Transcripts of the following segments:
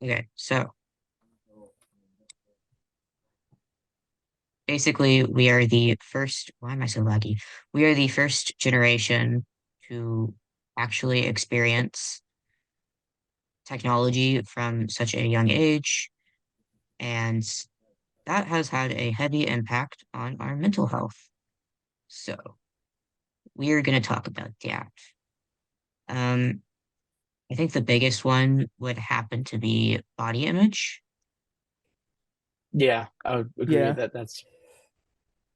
Okay, so basically we are the first, why am I so laggy? We are the first generation to actually experience technology from such a young age, and that has had a heavy impact on our mental health. So we are going to talk about that. Um, I think the biggest one would happen to be body image. Yeah, I would agree Yeah. that that's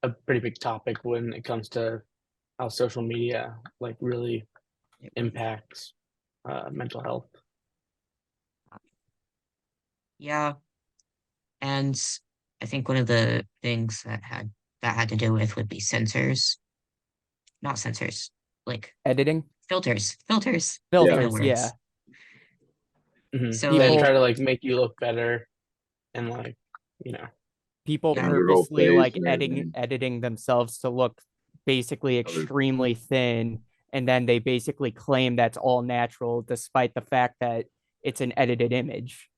a pretty big topic when it comes to how social media like really impacts mental health. Yeah, and I think one of the things that had to do with would be sensors, not sensors, like Editing filters. Filters. Those are Yeah. the filters. Yeah. words. So That like, People try to like make you look better and like, you know, people yeah, change your whole purposely face like and everything. editing themselves to look basically Other, extremely thin, and then they basically claim that's all natural despite the fact that it's an edited image.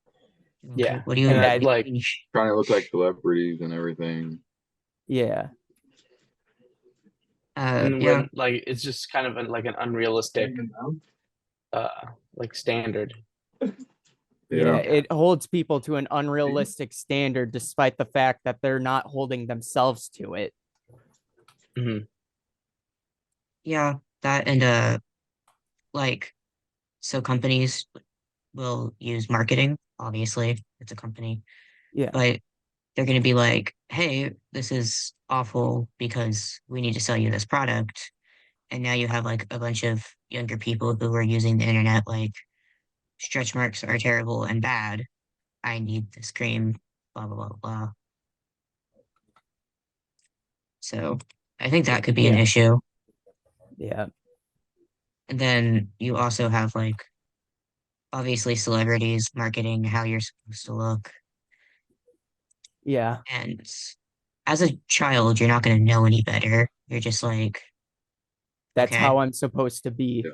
okay, yeah, what do you and And what that that do like you mean? trying to look like celebrities and everything. yeah. and Yeah, when like it's just kind of like an unrealistic like standard. Yeah, Yeah. Yeah. it holds people to an unrealistic standard despite the fact that they're not holding themselves to it. hmm yeah, that and like so companies will use marketing, obviously, it's a company, Yeah. but they're going to be like, hey, this is awful because we need to sell you this product. And now you have like a bunch of younger people who are using the internet like stretch marks are terrible and bad. I need this cream, blah, blah, blah, blah. So I think that could be an Yeah. issue. Yeah. And then you also have like obviously celebrities marketing how you're supposed to look. Yeah. And as a child, you're not going to know any better. You're just like, That's okay, how I'm supposed to be.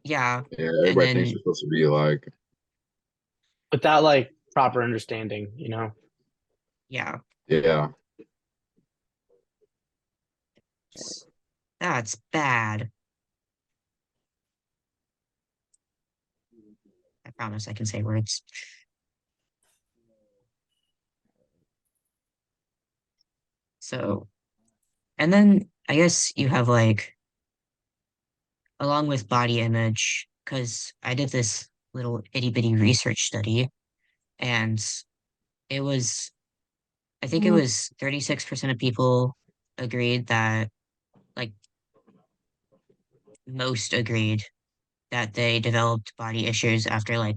Yeah. yeah. Yeah. And Everybody thinks then, you're supposed to be like, Without like proper understanding, you know. yeah, yeah. that's bad. I promise I can say words. So, and then I guess you have like, along with body image, because I did this little itty bitty research study, and it was, I think it was 36% of people agreed that, like, most agreed that they developed body issues after like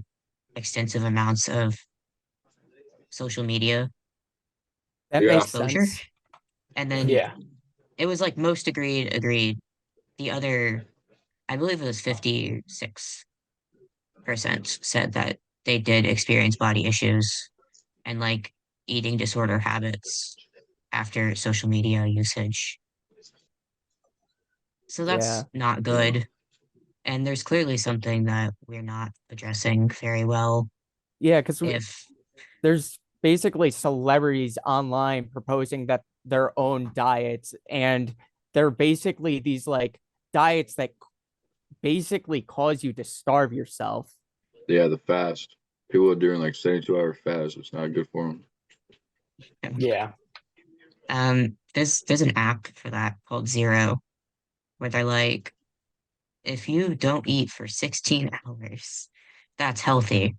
extensive amounts of social media That Yeah. makes exposure. sense. And then Yeah. it was like most agreed. The other, I believe it was 56% said that they did experience body issues and like eating disorder habits after social media usage. So that's Yeah. not Yeah. good. And there's clearly something that we're not addressing very well. Yeah, because If, there's basically celebrities online proposing that their own diets, and they're basically these like diets that basically cause you to starve yourself. Yeah. The fast. People are doing like 72-hour fast. It's not good for them. Yeah. there's an app for that called Zero, where they're like, if you don't eat for 16 hours, that's healthy.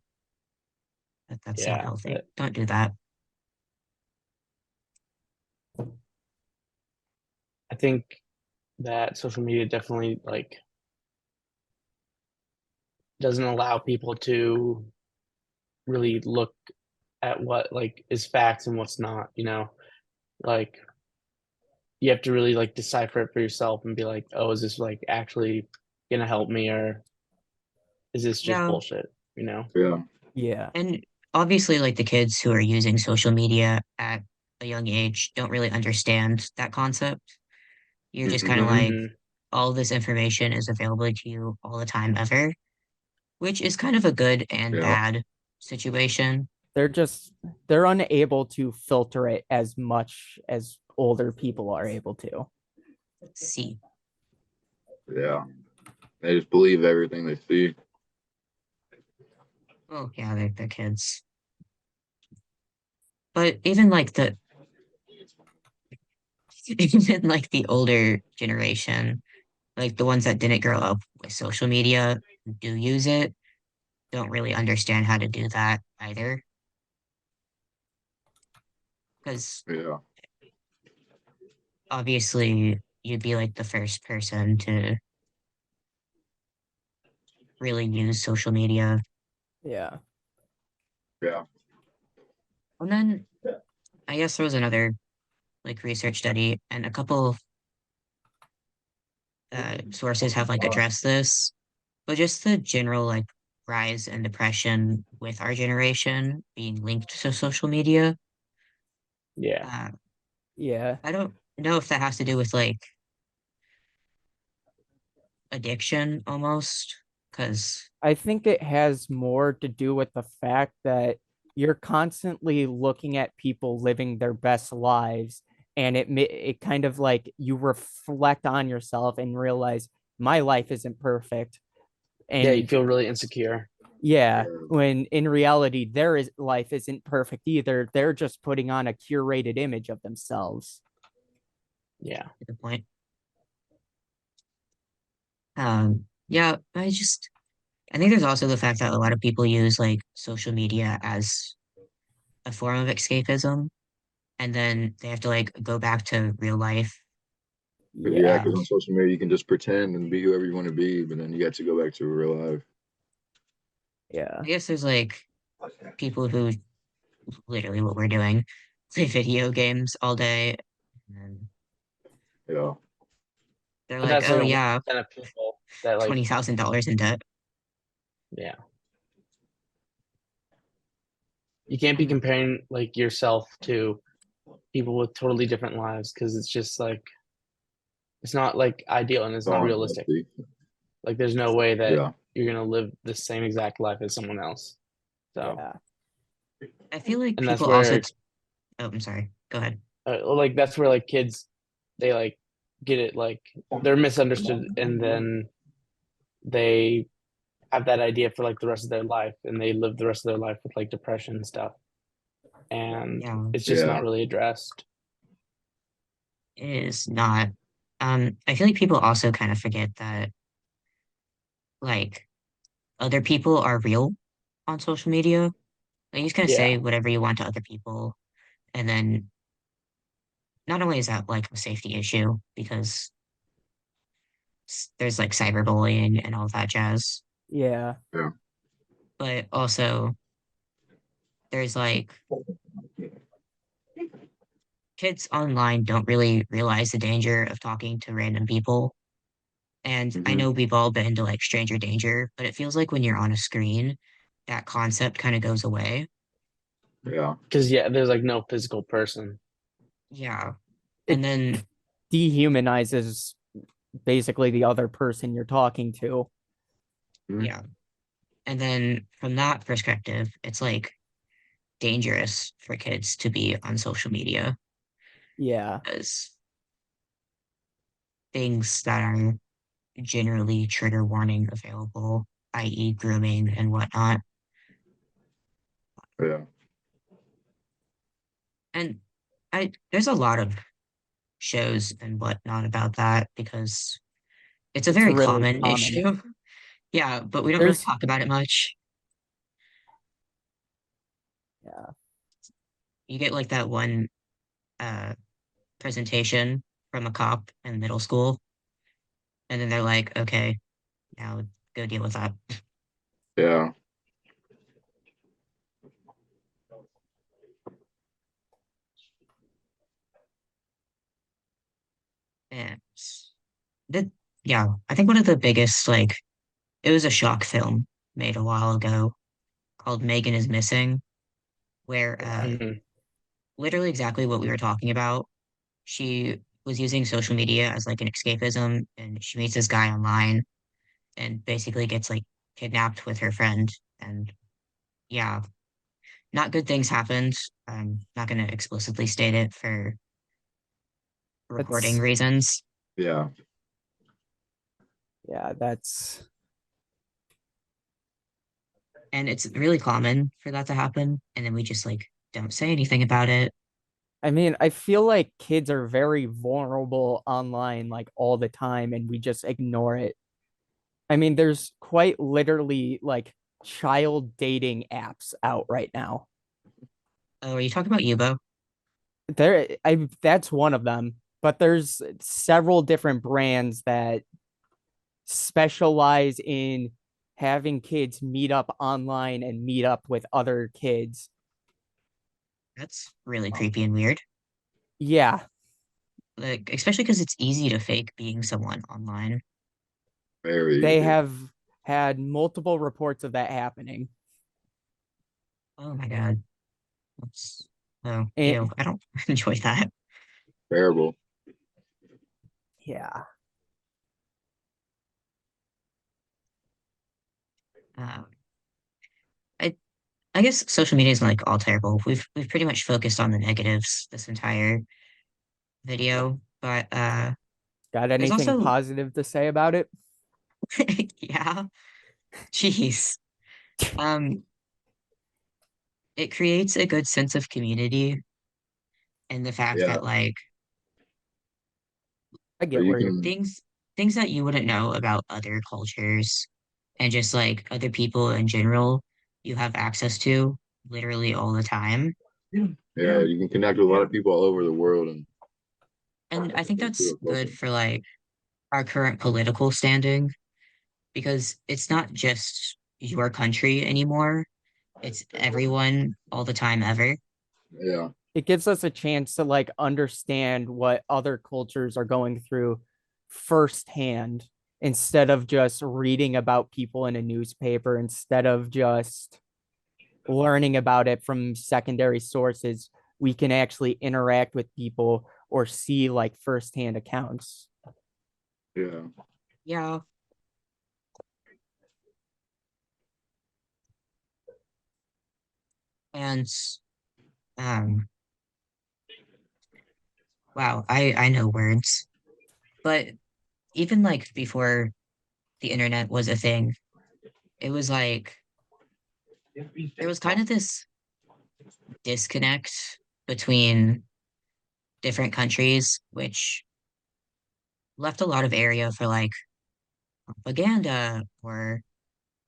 That's not Yeah. healthy. Don't do that. I think that social media definitely like doesn't allow people to really look at what like is facts and what's not, you know. Like you have to really like decipher it for yourself and be like, oh, is this like actually gonna help me, or is this just Yeah. bullshit, you know? Yeah. Yeah. And obviously, like the kids who are using social media at a young age don't really understand that concept. You're just kind of Hmm. like, hmm all this information is available to you all the time ever, which is kind of a good and Yeah. bad. situation. They're unable to filter it as much as older people are able to. See. Yeah. They just believe everything they see. Oh yeah, they're kids. But even like the even like the older generation, like the ones that didn't grow up with social media, do use it, don't really understand how to do that either. Because Yeah. obviously you'd be like the first person to really use social media. Yeah. Yeah. And then I guess there was another like research study and a couple sources have like addressed this, but just the general like rise in depression with our generation being linked to social media. Yeah. Uh, Yeah. I don't know if that has to do with like addiction almost, because I think it has more to do with the fact that you're constantly looking at people living their best lives, and it kind of like you reflect on yourself and realize my life isn't perfect. Yeah, you And feel really insecure. yeah, when in reality their life isn't perfect either. They're just putting on a curated image of themselves. Yeah. the point. Yeah, I think there's also the fact that a lot of people use like social media as a form of escapism, and then they have to like go back to real life. Yeah, Yeah. because on social media you can just pretend and be whoever you want to be, but then you got to go back to real life. Yeah. I guess there's like people who literally what we're doing, play video games all day, and Yeah. they're But like, that's like oh a yeah, 1% of people that like, $20,000 in debt. yeah. You can't be And comparing like yourself to people with totally different lives because it's just like it's not like ideal and it's not Oh, realistic. healthy. Like there's no way that Yeah. you're gonna live the same exact life as someone else. So Yeah. I feel like and that's people also, where oh, I'm sorry, go ahead. like that's where like kids they like get it like they're misunderstood and then they have that idea for like the rest of their life and they live the rest of their life with like depression and stuff and Yeah, it's just Yeah. not really addressed. it is not. I feel like people also kind of forget that like other people are real on social media. Like you just kind of Yeah, say whatever you want to other people, and then not only is that like a safety issue because there's like cyberbullying and all that jazz, Yeah. Yeah. but also there's like kids online don't really realize the danger of talking to random people. And I Hmm. know we've all been to like stranger danger, but it feels like when you're on a screen, that concept kind of goes away. Yeah. because yeah, there's like no physical person. Yeah. It And then, dehumanizes basically the other person you're talking to. Mhm. yeah. And then from that perspective, it's like dangerous for kids to be on social media Yeah. as things that are generally trigger warning available, i.e., grooming and whatnot. Yeah. And there's a lot of shows and whatnot about that because it's a It's very really common common. issue. Yeah, but we don't really There's talk about it much. yeah. You get like that one uh presentation from a cop in middle school, and then they're like, okay, now go deal with that. Yeah. And the yeah, I think one of the biggest like it was a shock film made a while ago called Megan is Missing, where Yeah. Mhm. literally exactly what we were talking about. She was using social media as like an escapism, and she meets this guy online and basically gets like kidnapped with her friend, and yeah, not good things happened. I'm not going to explicitly state it for recording That's reasons. Yeah, yeah, that's And it's really common for that to happen. And then we just like don't say anything about it. I mean, I feel like kids are very vulnerable online like all the time and we just ignore it. I mean, there's quite literally like child dating apps out right now. Oh, are you talking about Yubo? That's one of them, but there's several different brands that specialize in having kids meet up online and meet up with other kids. That's really creepy and weird. Yeah, Like, especially because it's easy to fake being someone online. very they easy. have had multiple reports of that happening. Oh my God. That's, oh, And ew, I don't enjoy that. Terrible. yeah, Um, I I guess social media is like all terrible. We've pretty much focused on the negatives this entire video, but got there's anything also positive to say about it? yeah, jeez. Um, it creates a good sense of community and the fact Yeah, that like I or get you where you're can. things that you wouldn't know about other cultures and just like other people in general, you have access to literally all the time. Yeah, you can connect with a lot of people all over the world and And I think into that's a good bubble. for like our current political standing because it's not just your country anymore. It's everyone all the time ever. Yeah, it gives us a chance to like understand what other cultures are going through firsthand instead of just reading about people in a newspaper, instead of just learning about it from secondary sources. We can actually interact with people or see like firsthand accounts. yeah, Yeah. And um wow, I know words. But even like before the internet was a thing, it was like there was kind of this disconnect between different countries, which left a lot of area for like propaganda or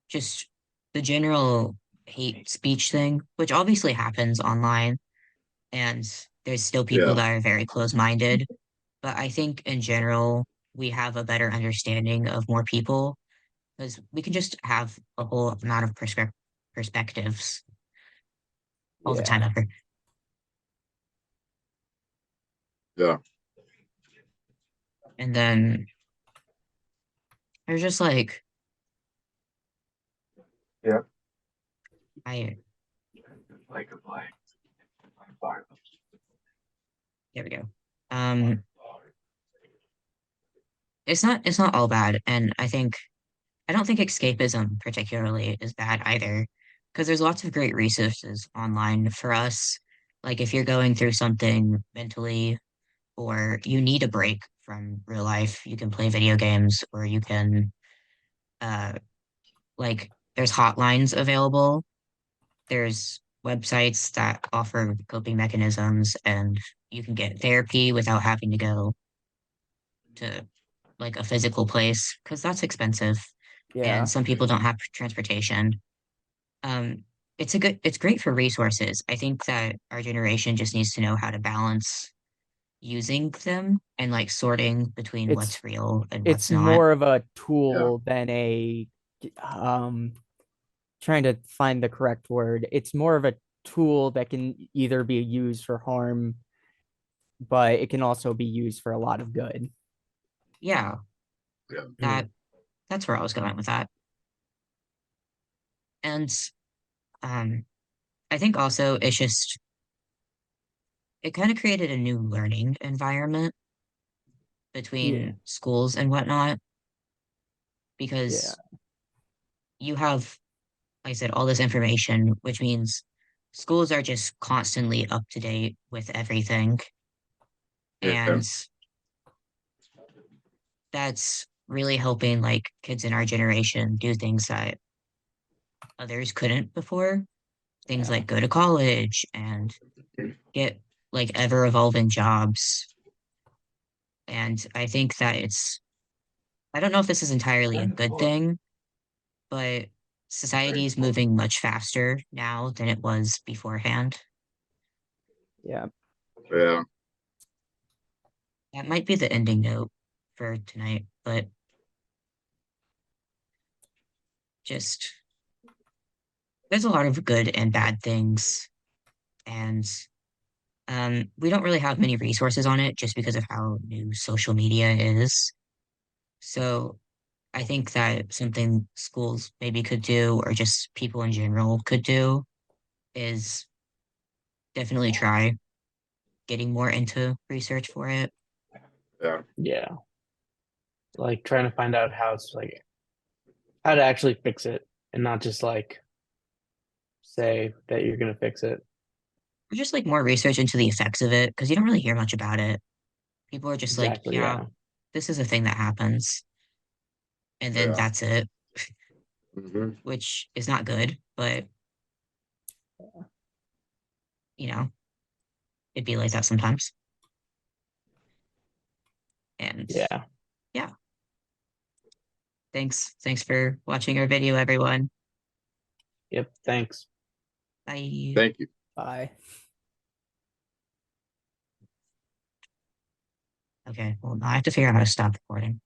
just the general hate speech thing, which obviously happens online. And there's still people yeah, that are very close-minded. But I think in general, we have a better understanding of more people because we can just have a whole amount of perspectives all the time Yeah. ever. yeah. And then there's just like Yeah. I Like a play. there we go. Um it's not all bad. And I don't think escapism particularly is bad either, because there's lots of great resources online for us. Like if you're going through something mentally or you need a break from real life, you can play video games or you can uh like there's hotlines available. There's websites that offer coping mechanisms and you can get therapy without having to go to like a physical place because that's expensive and Yeah. some people don't have transportation. Um, it's great for resources. I think that our generation just needs to know how to balance using them and like sorting between It's what's real and it's what's not. more of a Yeah, tool than a um trying to find the correct word. It's more of a tool that can either be used for harm, but it can also be used for a lot of good. Yeah, yeah, that that's where I was going with that. And um, I think also it's just it kind of created a new learning environment Yeah. between schools and whatnot Yeah. because you have like I said, all this information, which means schools are just constantly up to date with everything. Yeah. And that's really helping like kids in our generation do things that others couldn't before. Things Yeah. like go to college and get like ever evolving jobs. And I think that I don't know if this is entirely a good thing, but society is moving much faster now than it was beforehand. Yeah. Yeah. That might be the ending note for tonight, but just there's a lot of good and bad things. And we don't really have many resources on it just because of how new social media is. So I think that something schools maybe could do, or just people in general could do, is definitely try getting more into research for it. Yeah. Yeah. Like trying to find out how to actually fix it and not just like say that you're gonna fix it. Or just like more research into the effects of it, because you don't really hear much about it. People are just like, Exactly. yeah, Yeah. this is a thing that happens, and then Yeah. that's it, Hmm. which is not good, but you know, it'd be like that sometimes. And Yeah. yeah, thanks for watching our video, everyone. Yep. Thanks. Bye. Thank you. Bye. Okay, well, now I have to figure out how to stop recording.